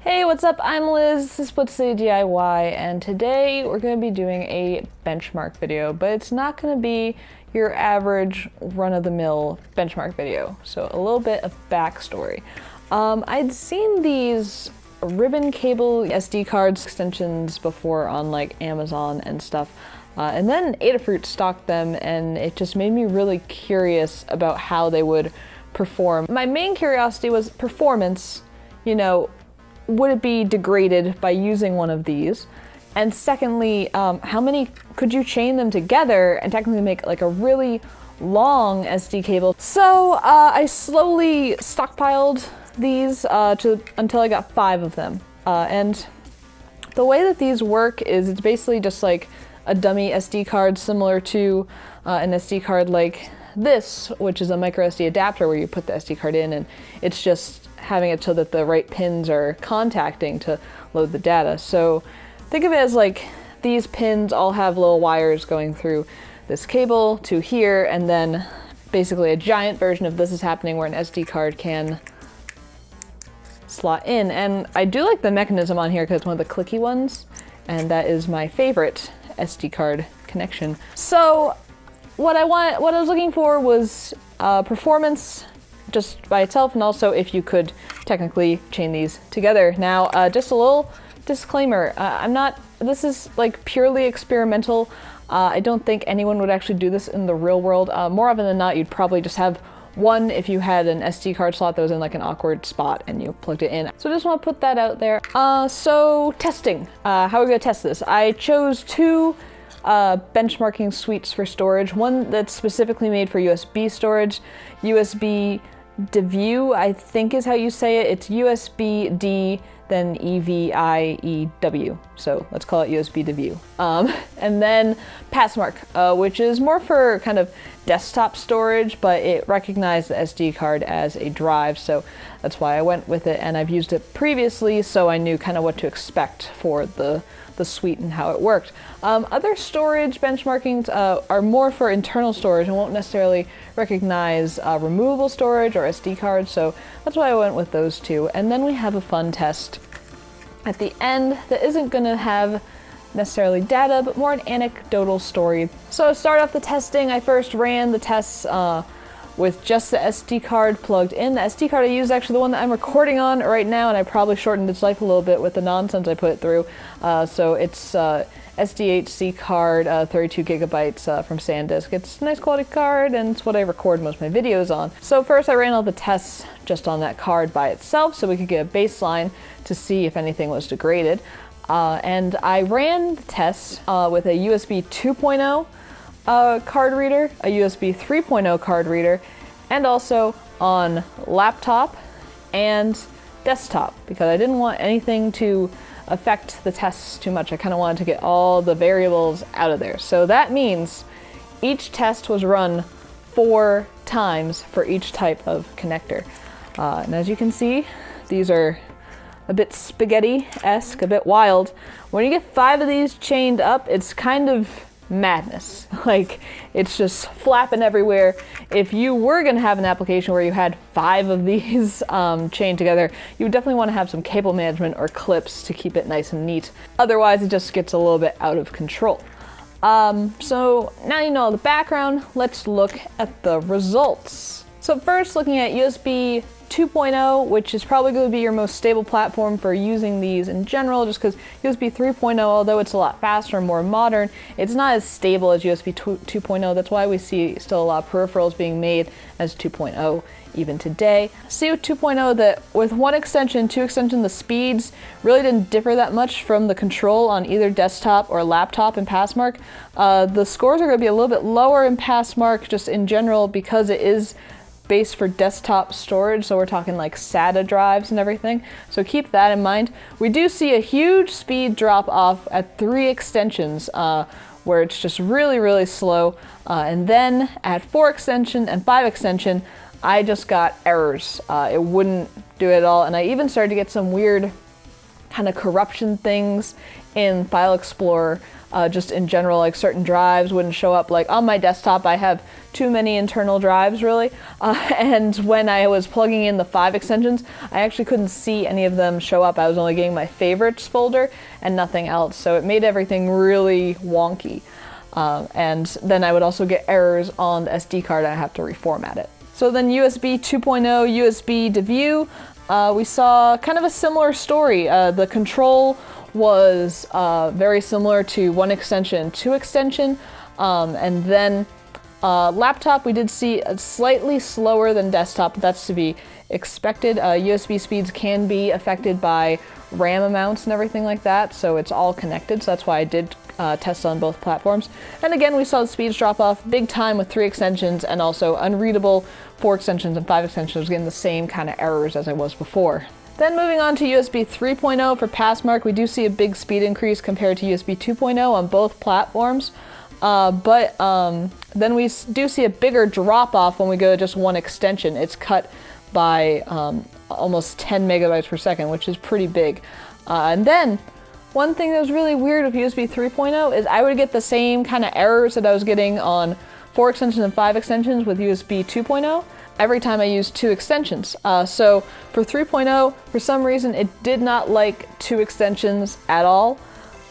Hey, what's up? I'm Liz, this is Split City DIY, and today we're going to be doing a benchmark video, but it's not going to be your average run-of-the-mill benchmark video. So a little bit of backstory. I'd seen these ribbon cable SD cards extensions before on like Amazon and stuff, and then Adafruit stocked them, and it just made me really curious about how they would perform. My main curiosity was performance, would it be degraded by using one of these? And secondly, how many could you chain them together and technically make like a really long SD cable? So I slowly stockpiled these until I got 5 of them. And the way that these work is it's basically just like a dummy SD card similar to an SD card like this, which is a micro SD adapter where you put the SD card in, and it's just having it so that the right pins are contacting to load the data. So think of it as like these pins all have little wires going through this cable to here, and then basically a giant version of this is happening where an SD card can slot in. And I do like the mechanism on here because it's one of the clicky ones, and that is my favorite SD card connection. So what I was looking for was performance just by itself, and also if you could technically chain these together. Now, just a little disclaimer, this is like purely experimental. I don't think anyone would actually do this in the real world. More often than not, you'd probably just have one if you had an SD card slot that was in like an awkward spot and you plugged it in. So I just want to put that out there. So testing, how are we gonna test this? I chose 2 benchmarking suites for storage. One that's specifically made for USB storage, USB DeView, I think is how you say it. It's USB D, then EVIEW. So let's call it USB DeView. And then Passmark, which is more for kind of desktop storage, but it recognized the SD card as a drive, so that's why I went with it. And I've used it previously, so I knew kind of what to expect for the suite and how it worked. Other storage benchmarkings are more for internal storage and won't necessarily recognize removable storage or SD cards, so that's why I went with those 2. And then we have a fun test at the end that isn't going to have necessarily data, but more an anecdotal story. So to start off the testing, I first ran the tests with just the SD card plugged in. The SD card I use is actually the one that I'm recording on right now, and I probably shortened its life a little bit with the nonsense I put it through. So it's SDHC card, 32 gigabytes from SanDisk. It's a nice quality card, and it's what I record most of my videos on. So first I ran all the tests just on that card by itself so we could get a baseline to see if anything was degraded. And I ran the tests with a USB 2.0 card reader, a USB 3.0 card reader, and also on laptop and desktop, because I didn't want anything to affect the tests too much. I kind of wanted to get all the variables out of there. So that means each test was run 4 times for each type of connector. And as you can see, these are a bit spaghetti-esque, a bit wild. When you get 5 of these chained up, it's kind of madness. Like, it's just flapping everywhere. If you were going to have an application where you had 5 of these chained together, you would definitely want to have some cable management or clips to keep it nice and neat. Otherwise, it just gets a little bit out of control. So now you know all the background, let's look at the results. So first, looking at USB 2.0, which is probably going to be your most stable platform for using these in general, just because USB 3.0, although it's a lot faster and more modern, it's not as stable as USB 2.0. That's why we see still a lot of peripherals being made as 2.0 even today. See with 2.0 that with 1 extension, 2 extension, the speeds really didn't differ that much from the control on either desktop or laptop in Passmark. The scores are going to be a little bit lower in Passmark just in general because it is based for desktop storage, so we're talking like SATA drives and everything, so keep that in mind. We do see a huge speed drop off at 3 extensions where it's just really slow, and then at 4 extension and 5 extension I just got errors. It wouldn't do it at all, and I even started to get some weird kind of corruption things in File Explorer just in general, like certain drives wouldn't show up. Like on my desktop, I have too many internal drives really, and when I was plugging in the 5 extensions, I actually couldn't see any of them show up. I was only getting my favorites folder and nothing else, so it made everything really wonky. And then I would also get errors on the SD card and I have to reformat it. So then USB 2.0, USB to view, we saw kind of a similar story. The control was very similar to 1 extension, 2 extension, and then laptop we did see slightly slower than desktop, but that's to be expected. USB speeds can be affected by RAM amounts and everything like that, so it's all connected, so that's why I did test on both platforms. And again, we saw the speeds drop off big time with 3 extensions, and also unreadable 4 extensions and 5 extensions, getting the same kind of errors as I was before. Then moving on to USB 3.0 for Passmark, we do see a big speed increase compared to USB 2.0 on both platforms, but then we do see a bigger drop off when we go to just 1 extension. It's cut by almost 10 megabytes per second, which is pretty big. And then one thing that was really weird with USB 3.0 is I would get the same kind of errors that I was getting on 4 extensions and 5 extensions with USB 2.0 every time I used 2 extensions. So for 3.0, for some reason, it did not like 2 extensions at all.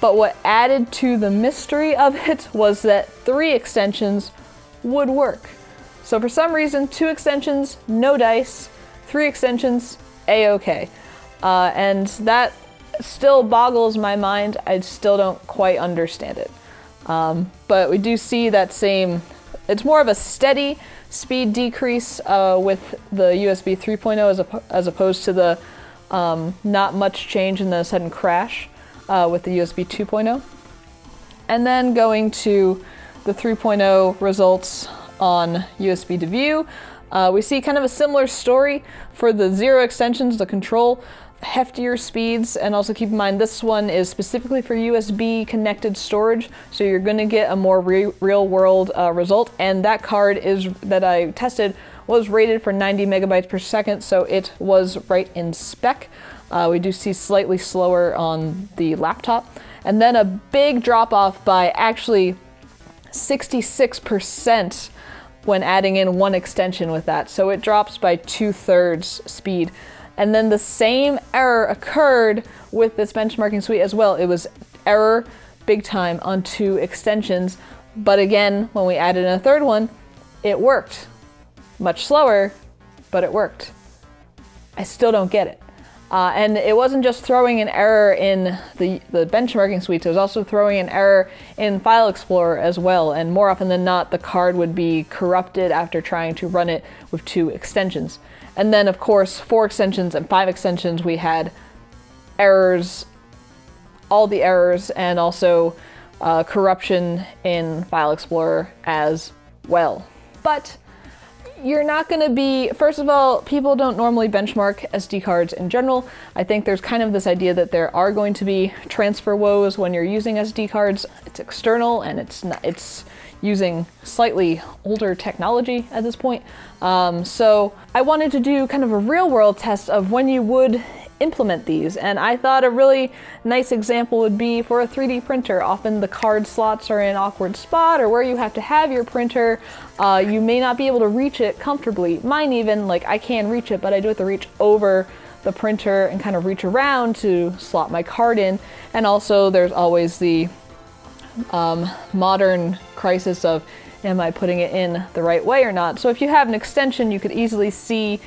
But what added to the mystery of it was that 3 extensions would work. So for some reason, 2 extensions, no dice, 3 extensions, a-okay. And that still boggles my mind. I still don't quite understand it. But we do see that same, it's more of a steady speed decrease with the USB 3.0 as opposed to the not much change in the sudden crash with the USB 2.0. And then going to the 3.0 results on USB to view, we see kind of a similar story for the 0 extensions, the control, heftier speeds, and also keep in mind this one is specifically for USB connected storage, so you're going to get a more real world result, and that card that I tested was rated for 90 megabytes per second, so it was right in spec. We do see slightly slower on the laptop, and then a big drop off by actually 66% when adding in 1 extension with that, so it drops by 2/3 speed. And then the same error occurred with this benchmarking suite as well. It was error big time on 2 extensions, but again, when we added in a 3rd one, it worked. Much slower, but it worked. I still don't get it. And it wasn't just throwing an error in the benchmarking suites, it was also throwing an error in File Explorer as well, and more often than not, the card would be corrupted after trying to run it with 2 extensions. And then, of course, 4 extensions and 5 extensions, we had errors, all the errors, and also corruption in File Explorer as well. But you're not going to be, first of all, people don't normally benchmark SD cards in general. I think there's kind of this idea that there are going to be transfer woes when you're using SD cards. It's external and it's using slightly older technology at this point. So I wanted to do kind of a real world test of when you would implement these, and I thought a really nice example would be for a 3D printer. Often the card slots are in an awkward spot, or where you have to have your printer, you may not be able to reach it comfortably. Mine even, like I can reach it, but I do have to reach over the printer and kind of reach around to slot my card in. And also there's always the modern crisis of, am I putting it in the right way or not? So if you have an extension, you could easily see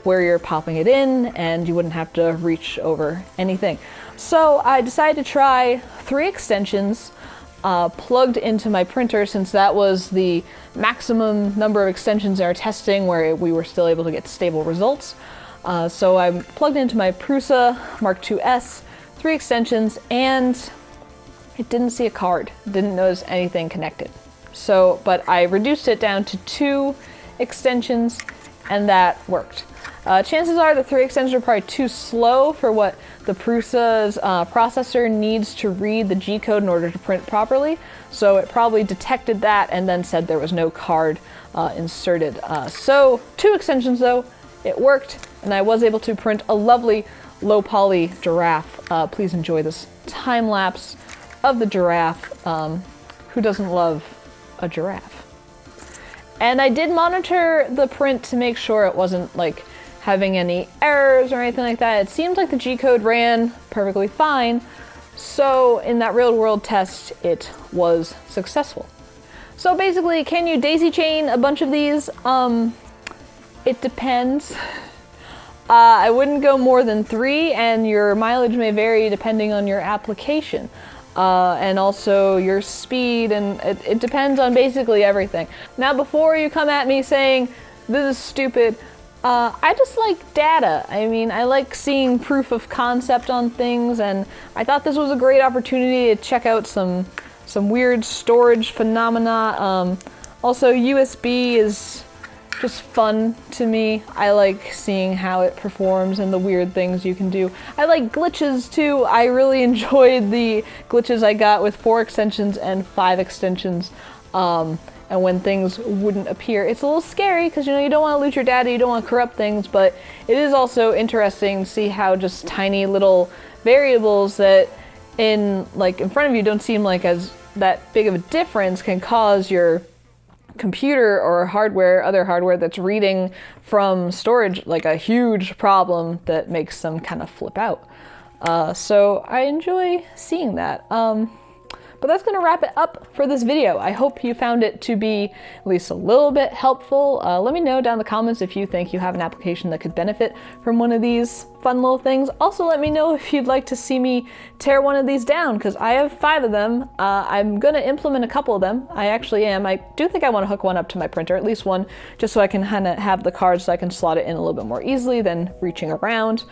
where you're popping it in, and you wouldn't have to reach over anything. So I decided to try 3 extensions plugged into my printer, since that was the maximum number of extensions in our testing where we were still able to get stable results. So I plugged into my Prusa Mark IIs, 3 extensions, and it didn't see a card, didn't notice anything connected. So, but I reduced it down to 2 extensions, and that worked. Chances are the 3 extensions are probably too slow for what the Prusa's processor needs to read the G code in order to print properly. So it probably detected that and then said there was no card inserted. So 2 extensions though, it worked, and I was able to print a lovely low poly giraffe. Please enjoy this time lapse of the giraffe. Who doesn't love a giraffe? And I did monitor the print to make sure it wasn't like having any errors or anything like that. It seemed like the G-code ran perfectly fine. So in that real world test, it was successful. So basically, can you daisy chain a bunch of these? It depends. I wouldn't go more than 3, and your mileage may vary depending on your application. And also your speed, and it depends on basically everything. Now, before you come at me saying, this is stupid, I just like data. I mean, I like seeing proof of concept on things, and I thought this was a great opportunity to check out some weird storage phenomena. Also, USB is just fun to me. I like seeing how it performs and the weird things you can do. I like glitches too. I really enjoyed the glitches I got with 4 extensions and 5 extensions. And when things wouldn't appear. It's a little scary because, you know, you don't want to loot your data, you don't want to corrupt things, but it is also interesting to see how just tiny little variables that in front of you don't seem like as that big of a difference can cause your computer or other hardware that's reading from storage like a huge problem that makes them kind of flip out. So I enjoy seeing that. But that's going to wrap it up for this video. I hope you found it to be at least a little bit helpful. Let me know down in the comments if you think you have an application that could benefit from one of these fun little things. Also, let me know if you'd like to see me tear one of these down, because I have 5 of them. I'm going to implement a couple of them. I actually am. I do think I want to hook one up to my printer, at least one, just so I can kind of have the card so I can slot it in a little bit more easily than reaching around.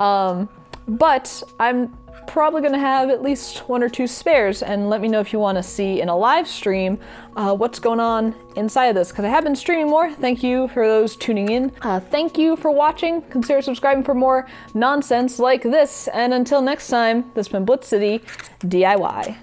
But I'm probably going to have at least 1 or 2 spares, and let me know if you want to see in a live stream what's going on inside of this, because I have been streaming more. Thank you for those tuning in. Thank you for watching. Consider subscribing for more nonsense like this, and until next time, this has been Blitz City DIY.